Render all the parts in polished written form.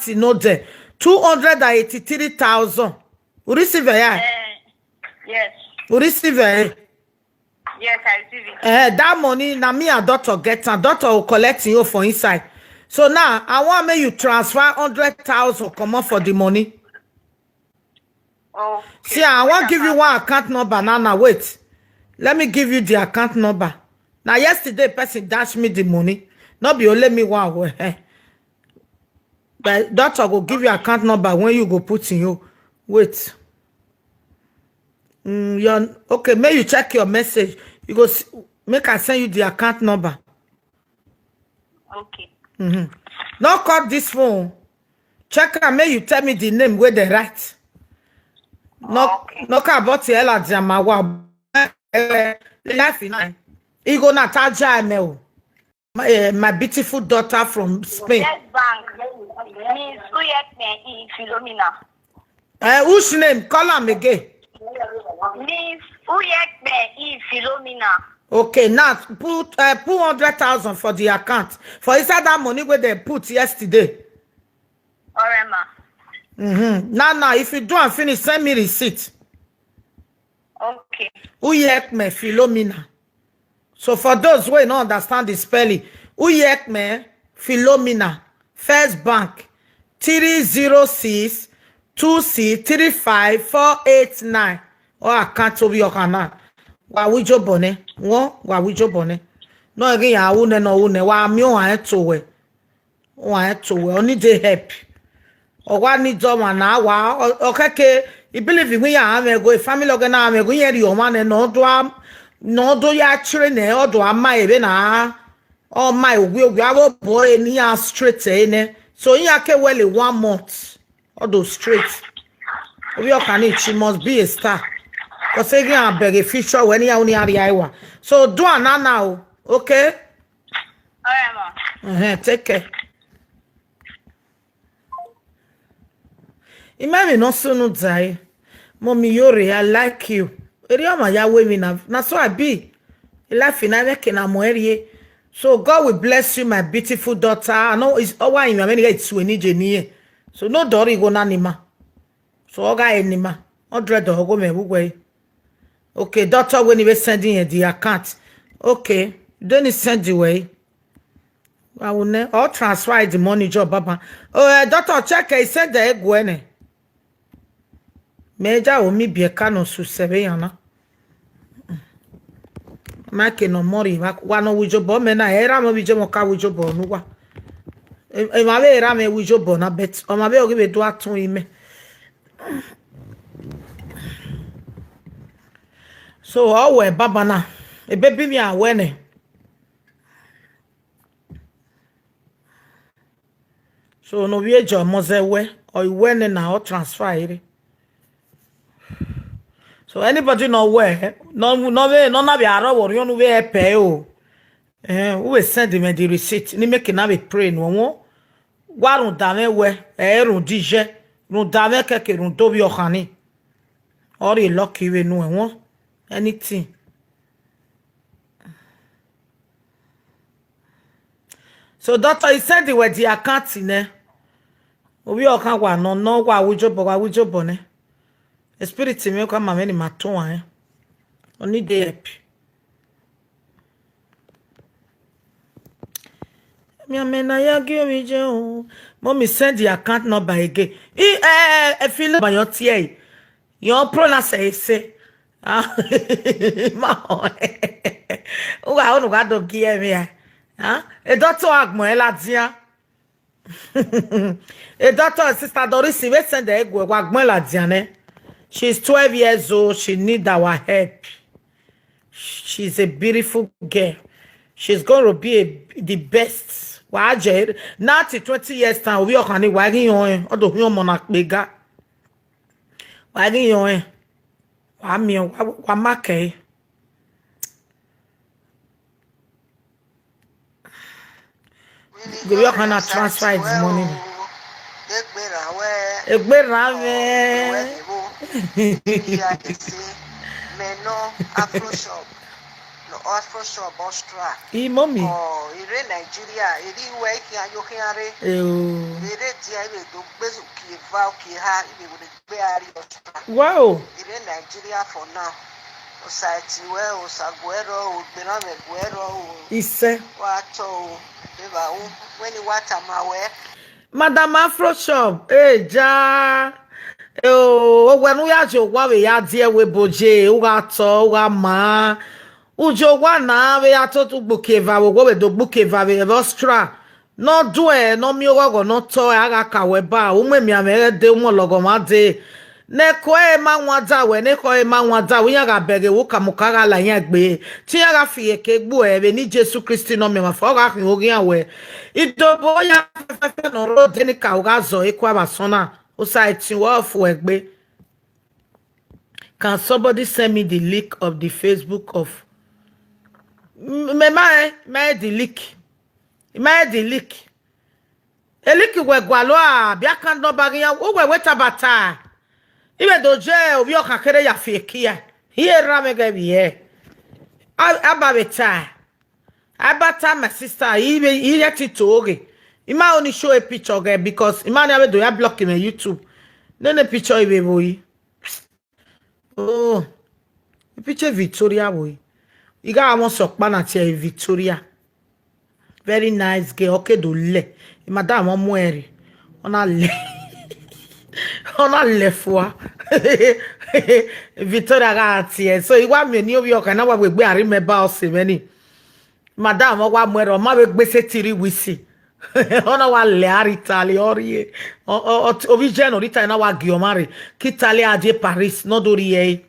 account no there. 283,000. You receive it? Yes. You receive it? Yes, I receive it. That money, now me and daughter get and daughter will collect you for inside. So now, I want me you transfer 100,000 come on for the money. Okay. See, I want give you one account number. Now, wait. Let me give you the account number. Now, yesterday, person dash me the money. Not be only me one way. But daughter will give you account number when you go put in you. Wait. Okay, may you check your message. You go make I send you the account number. Okay. No call this phone. Check and may you tell me the name where they write. No, okay. no call about the Ella Jamawa. Life in Igo Nataja Emel. My beautiful daughter from Spain. Yes, bank. Miss Uyekme Philomena. Whose name? Call him again. Miss Uyekme Philomena. Okay, now put 100,000 for the account. For inside that money where they put yesterday. Orema. Now, if you do and finish, send me receipt. Okay. Uyekme Philomena. So for those who don't understand the spelling, Uyekme Philomena, First Bank, 306 2C35489. Or account to be your canal. Wa wijo bone, wa wijo bone. No again ya une no une wa mi o an to we. O an to we oni dey help. O wa ni do ma na wa okeke I believe we ya am go family organ am go yeri o man no do ya chire ne o do ama ebe na o my ogwi awo boy ni ya straight ne. So in yake well 1 month. All those straight. We all can she must be a star. Because again, I beg a future when you only are. So do an now, okay? Take care. Imagine no soon die. Mommy Iyore, I like you. Eriama ya we na so I be. Life in America na moerie. So God will bless you, my beautiful daughter. I know it's all why you many it's when you so no dori go na nima. So oga enima. 100 go me way. Okay, daughter, when you sending you the account. Okay, then you send the way. I will ne or transfer the money job, Baba. Oh, daughter, check. I send the egg when. Major o mi be a cano su seveyana. Make no mori. Wano wijobo mena era mo wijobo ka wijobo nuwa. E ma be era me wijobo na bet. O ma be o give do atun ime. So we baba na e baby me awene. So no we ejo mozewe or wene na o transfer ire. So anybody know where no na be aro wor you no we pay o. We send me the receipt ni make na be pray no wo. Warun dame we run dije run dame keke run do bi okani. Ori lucky we no won. Anything. So doctor, he said they were the account in there. We all can't go no wa wijobo ne. The spirit me come ma many maton Only dey help. Me amena ya give me je. Mommy send the account number again. Feel by your tear. Your pronounce say ah, ma o ga do gie me ah e doctor agmo e la dia e doctor sister Doris we send the egg agmo la dia ne. She's 12 years old. She need our help. She's a beautiful girl. She's going to be the best. Waje now to 20 years time we can wagi yon odo yon monak bega wagi yon wa make we can transfer the money egberawe Afro Bostra. Mommy. Oh, ire Nigeria, iri we ki ayokiare. Ire dia ibe do bezu ki va ki ha ibe wo de ari Bostra. Wow. Ire Nigeria for now. Osati we osaguero, ubena meguero. Ise. Wato beba when you water my way. Madam Afro Shop. Ja. When we are your we are dear we boje, uga ma. Ujo wana we are to bukeva, we go do bukeva we Ostra. No do no mi ogo no to aga kaweba, mi amere de mo logo ma de. Ne ko e ma nwada we ne ko e ma nwada we yaga bege wo kamukaga la yan gbe. Ti yaga fi eke gbo e be ni Jesu Christi no mi ma fo ga kin ogi awe. Idobo ya fe no ro de ni ka uga zo e kwa basona. O sa ti wo fu egbe. Can somebody send me the link of the Facebook of me the link. Me the link. E link we gwalo a bia kan no bagia wo we weta bata. Ibe doje obi o kakere ya fekia. Here ramega biye. Ababeta. Abata my sister ibe ile titoge. Ima only show a picture okay, because ima na do ya block me YouTube. Then the picture ibe boy. Oh. The picture Victoria boy. You got almost a man Victoria. Very nice girl. Okay, do le. Madame on muere. On a le. On a le fois. Victoria got so you want me New York and now we remember us many. Madame wa muere. Ma we gbese tiri wisi. Ona wa le aritali ori. O vision orita na wa giomare. Kitale aje Paris no dori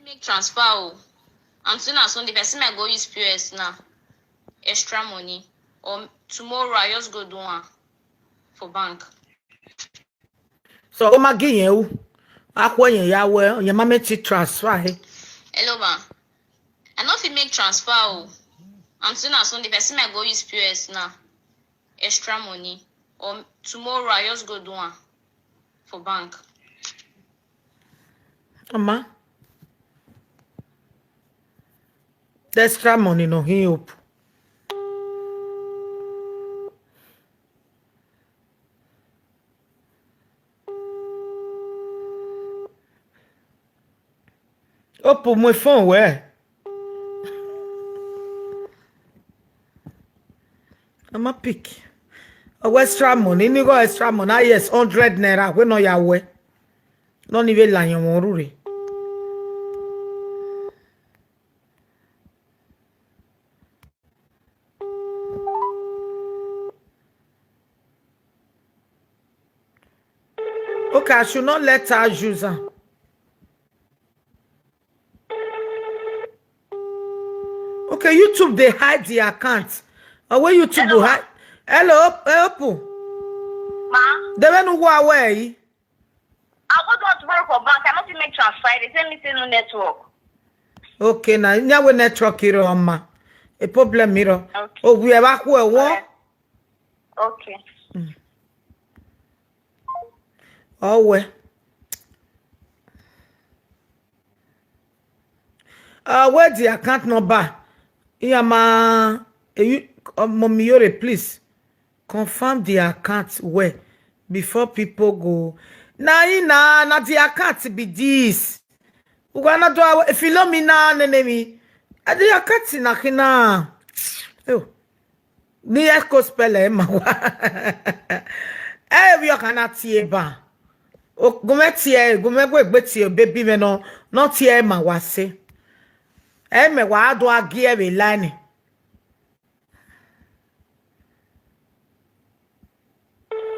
make transfer and soon as on the person I go use POS now extra money or tomorrow I just go do one for bank. So o ma gi yen o akwo yen ya we yen ma make transfer Hello ma. I no fit make transfer and soon as on the person I go use POS now extra money or tomorrow I just go do one for bank. Mama. The extra money no help. Open my phone where? I'm a pick. A extra money, you go extra money. Yes, 100 naira. We know your way. Don't even lie on worry. Okay, I should not let her use her. Okay, YouTube they hide the account. Where YouTube will hide. Hello, help. Ma? They went go away. I go to work for bank. I not make transfer. They send me no network. Okay, now nyawe network here on ma. A problem here. Okay. Oh, we have a Okay. Oh, well. Where's the account number? Yama, mommy, iyore, please confirm the account where before people go. Na the account be this. We gonna do our Philomena nenemi. The account na kina. Oh, ni echo spell ma. We kana tie ba. O gumetie gbetie baby me no tie ma wase. Me wa do agie we line.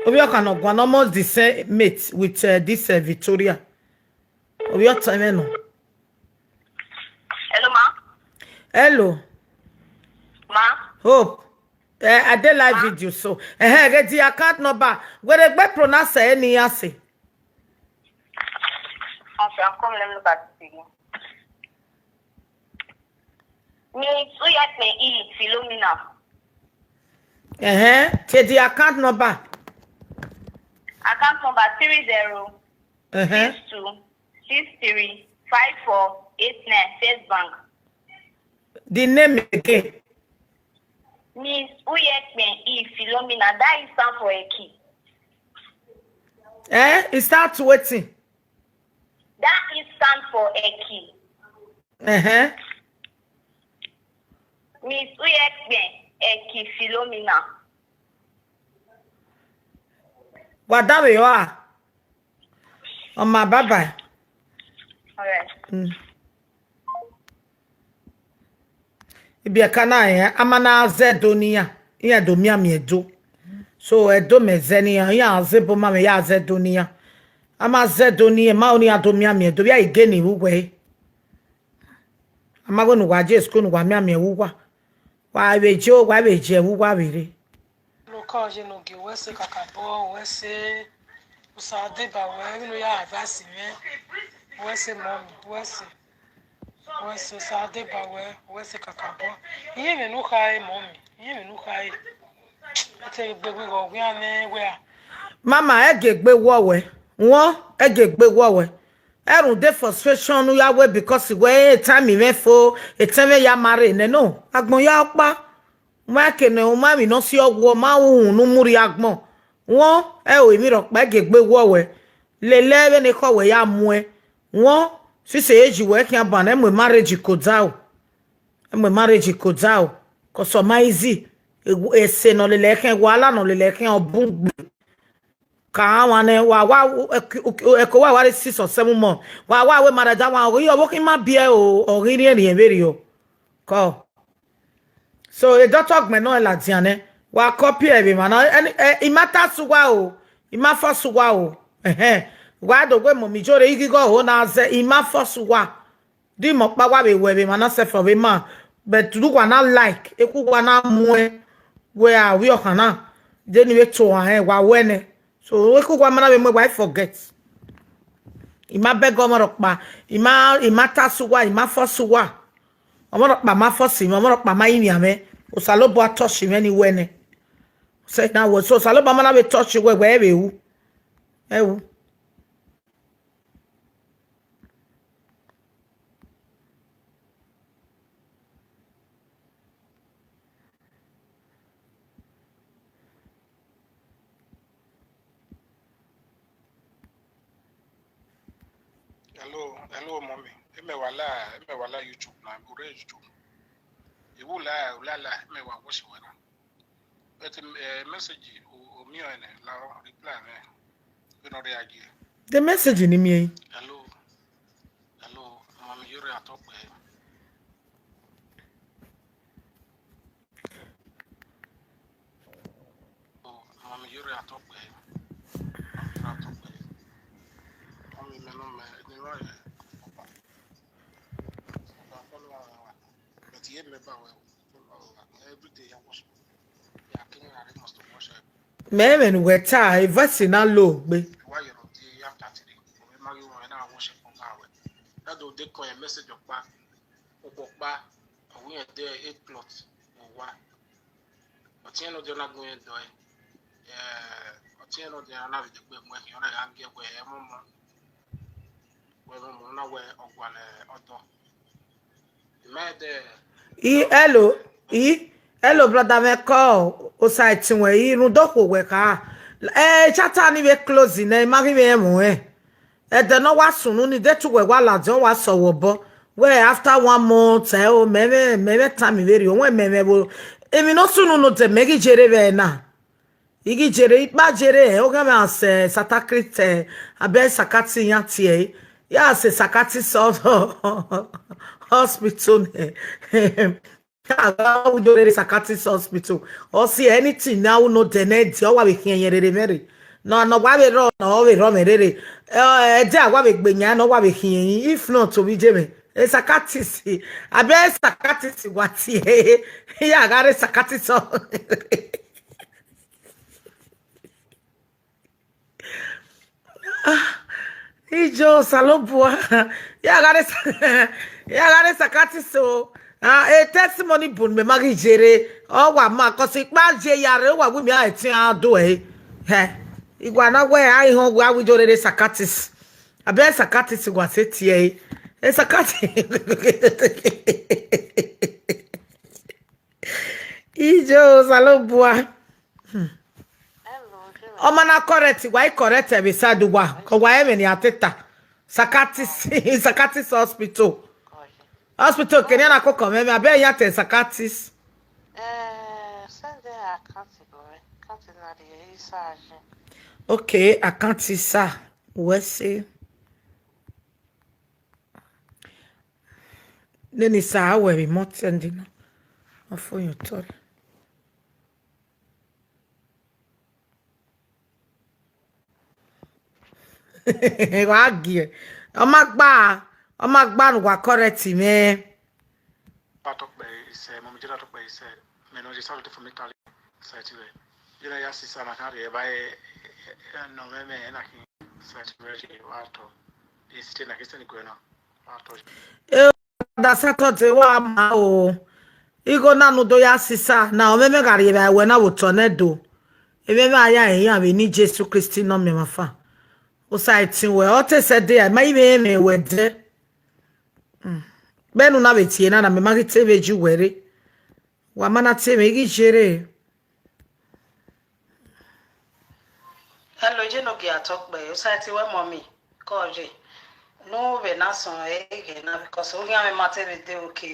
We can almost the same mate with this Victoria. We time no. Hello, ma. Hello. Ma. Hope. I did live video so. Get the account number. Where the pronounce any ase. Okay, I'm coming. Let me look at it again. Miss Uyakme Philomena. Take the account number. account number 30 62 63 54 89 First Bank. The name again. Miss Uyekben Philomena. That is stand for a key. It starts waiting. That is stand for a key. Miss Uyekben Philomena. What that you are? On my bye. Alright. Ibia kana ya amana zedonia ya domia miedo so edo mezenia ya zebo mama ya zedonia ama zedonia ma oni adomia miedo ya igeni wuwe ama gonu waje school nu wa mia miewuwa wa bejo wa beje wuwa bere no kaje no ge wese kakabo wese usade ba we no ya avasi me wese mom wese sade ba we wese kakabo iye me no kai mommy iye me no kai ate gbegbe go gbe ane we a mama egegbe wowe won egegbe wowe erun de frustration nu ya we because we time me fo eteme ya mare ne no agbon ya pa ma kene o ma mi no si owo ma hun nu muri agbon won o emi ro pa egegbe wowe lele ne ko we ya mu e won si se eji we kan ban e mo marriage ko dao ko so ma easy ese no lele kan wala no lele kan obun ka wane wa eko wa 6 or 7 months wa we maraja wa o yo working ma bie o ori ni en veri o ko so e don't talk me no la tiane wa copy e be mana imata suwa o imafo suwa o wa do gwe mo mi jore igigo ho na ze imafo suwa di mo pa wa be we be mana se for be man but do wa na like eku wa na mu we a we o kana de ni we to wa wene so we could mana be I forget. Ima bego morokpa, ima tasuwa, ima fosuwa. Omorokpa ma fosi, omorokpa ma imiame. Osalobo atoshi many wene. Say now what so salobo mana be touch we ewu. Ewu. Hello, mommy. Me wala YouTube na bure YouTube. Ewu la me wa wash wala. But message o mi ene la reply me. We no react. The message in me. Hello, mommy, you're at top. Oh, mommy, you're at top. Mommy, me no me every day I wash. Yeah, clean I must wash it. Men we tie vasi na low be. Why you know the after today? We marry you and I wash it from our way. That do they call a message of back. We are there 8 plots or what? But you know they're not going to do it. But you know they're not the way working on a get where mama. Well, no way of one auto. Hello brother me call o site we irun doko we ka chata ni we close na ma ki me mu de no wa sunu ni de tu we wa la jon wa so bo we after 1 month o me time very o we me bo emi no sunu no te me gi jere be na igi jere ba jere o ga me ase satakrite abe sakati yan tie ya se sakati so hospital we do the Sakatis hospital or see anything now no tenet or we can very no why we run or we run it what we bring no what we hear if not to be Jimmy it's Sakatis I bet Sakatis what here I got a Sakatis Ijo salopua ya got a Sakatis so a testimony bun me magi jere o wa ma ko si pa je yare wa wi mi a tin a do igwa na gwa ai ho gwa wi jore de sakatis abe sakatis gwa setie e sakati ijo salobua o mana correct why correct e be sadugwa ko gwa e ni ateta sakatis hospital kenya na ko come me abe ya te sakatis okay, I can't see ça. Ouais, c'est. Neni sa we bi motendi no. Afo yo tori. Wa gie. O ma gba no wa correct me. Patok be se mo mi jira tok be se me no jisa to from Italy se ti we. Jira ya sisa na kan re ba no me na ki se ti we wa to. Isi na kisa ni ko na. Wa to. Da Saturday wa ma o. Igo na no do ya sisa na o me gari ba we na wo tornado. Ebe ma ya eyan be ni Jesu Christi no me mafa. O site we o te se dey ma ibe me we de. Benu na betie na me magite beji were. Wa mana te me gi jere. Hello, je no gia talk by. O site we mommy. Call je. No be na so e na because o nya me mate be dey okay.